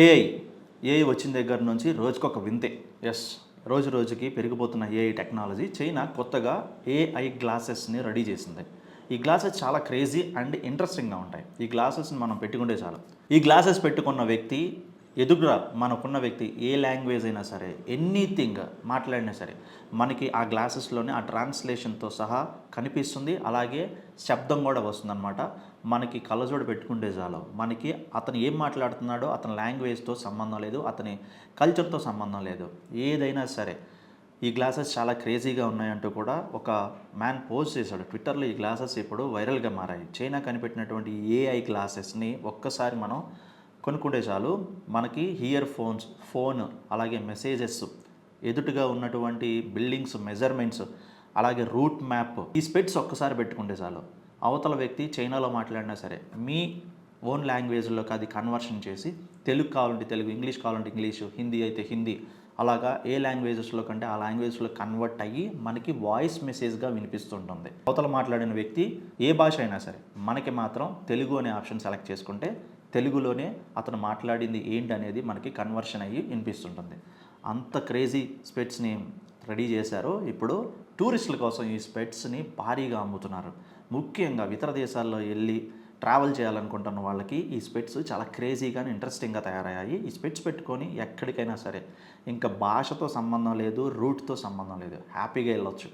AI AI వచ్చిన దగ్గర నుంచి రోజుకొక వింతే. ఎస్, రోజు రోజుకి పెరిగిపోతున్న ఏఐ టెక్నాలజీ చైనా కొత్తగా ఏఐ గ్లాసెస్ని రెడీ చేసింది. ఈ గ్లాసెస్ చాలా క్రేజీ అండ్ ఇంట్రెస్టింగ్గా ఉంటాయి. ఈ గ్లాసెస్ని మనం పెట్టుకుంటే చాలు, ఈ గ్లాసెస్ పెట్టుకున్న వ్యక్తి ఎదుగురా మనకున్న వ్యక్తి ఏ లాంగ్వేజ్ అయినా సరే, ఎనీథింగ్ మాట్లాడినా సరే మనకి ఆ గ్లాసెస్లోనే ఆ ట్రాన్స్లేషన్తో సహా కనిపిస్తుంది. అలాగే శబ్దం కూడా వస్తుందన్నమాట. మనకి కళ్ళజోడు పెట్టుకుంటే చాలు, మనకి అతను ఏం మాట్లాడుతున్నాడో అతని లాంగ్వేజ్తో సంబంధం లేదు, అతని కల్చర్తో సంబంధం లేదు, ఏదైనా సరే. ఈ గ్లాసెస్ చాలా క్రేజీగా ఉన్నాయంటూ కూడా ఒక మ్యాన్ పోస్ట్ చేశాడు ట్విట్టర్లో. ఈ గ్లాసెస్ ఇప్పుడు వైరల్గా మారాయి. చైనా కనిపెట్టినటువంటి ఏఐ గ్లాసెస్ని ఒక్కసారి మనం కొనుక్కుంటే చాలు, మనకి హియర్ ఫోన్ అలాగే మెసేజెస్, ఎదుటిగా ఉన్నటువంటి బిల్డింగ్స్ మెజర్మెంట్స్, అలాగే రూట్ మ్యాప్, ఈ స్పెట్స్ ఒక్కసారి పెట్టుకుంటే చాలు, అవతల వ్యక్తి చైనాలో మాట్లాడినా సరే మీ ఓన్ లాంగ్వేజ్లోకి అది కన్వర్షన్ చేసి, తెలుగు కావాలంటే తెలుగు, ఇంగ్లీష్ కావాలంటే ఇంగ్లీషు, హిందీ అయితే హిందీ, అలాగా ఏ లాంగ్వేజెస్లో కంటే ఆ లాంగ్వేజ్లో కన్వర్ట్ అయ్యి మనకి వాయిస్ మెసేజ్గా వినిపిస్తుంటుంది. అవతల మాట్లాడిన వ్యక్తి ఏ భాష అయినా సరే మనకి మాత్రం తెలుగు అనే ఆప్షన్ సెలెక్ట్ చేసుకుంటే తెలుగులోనే అతను మాట్లాడింది ఏంటి అనేది మనకి కన్వర్షన్ అయ్యి వినిపిస్తుంటుంది. అంత క్రేజీ స్పెట్స్ని రెడీ చేశారు. ఇప్పుడు టూరిస్టుల కోసం ఈ స్పెట్స్ని భారీగా అమ్ముతున్నారు. ముఖ్యంగా ఇతర దేశాల్లో వెళ్ళి ట్రావెల్ చేయాలనుకుంటున్న వాళ్ళకి ఈ స్పెట్స్ చాలా క్రేజీగానే ఇంట్రెస్టింగ్గా తయారయ్యాయి. ఈ స్పెట్స్ పెట్టుకొని ఎక్కడికైనా సరే, ఇంకా భాషతో సంబంధం లేదు, రూట్తో సంబంధం లేదు, హ్యాపీగా వెళ్ళొచ్చు.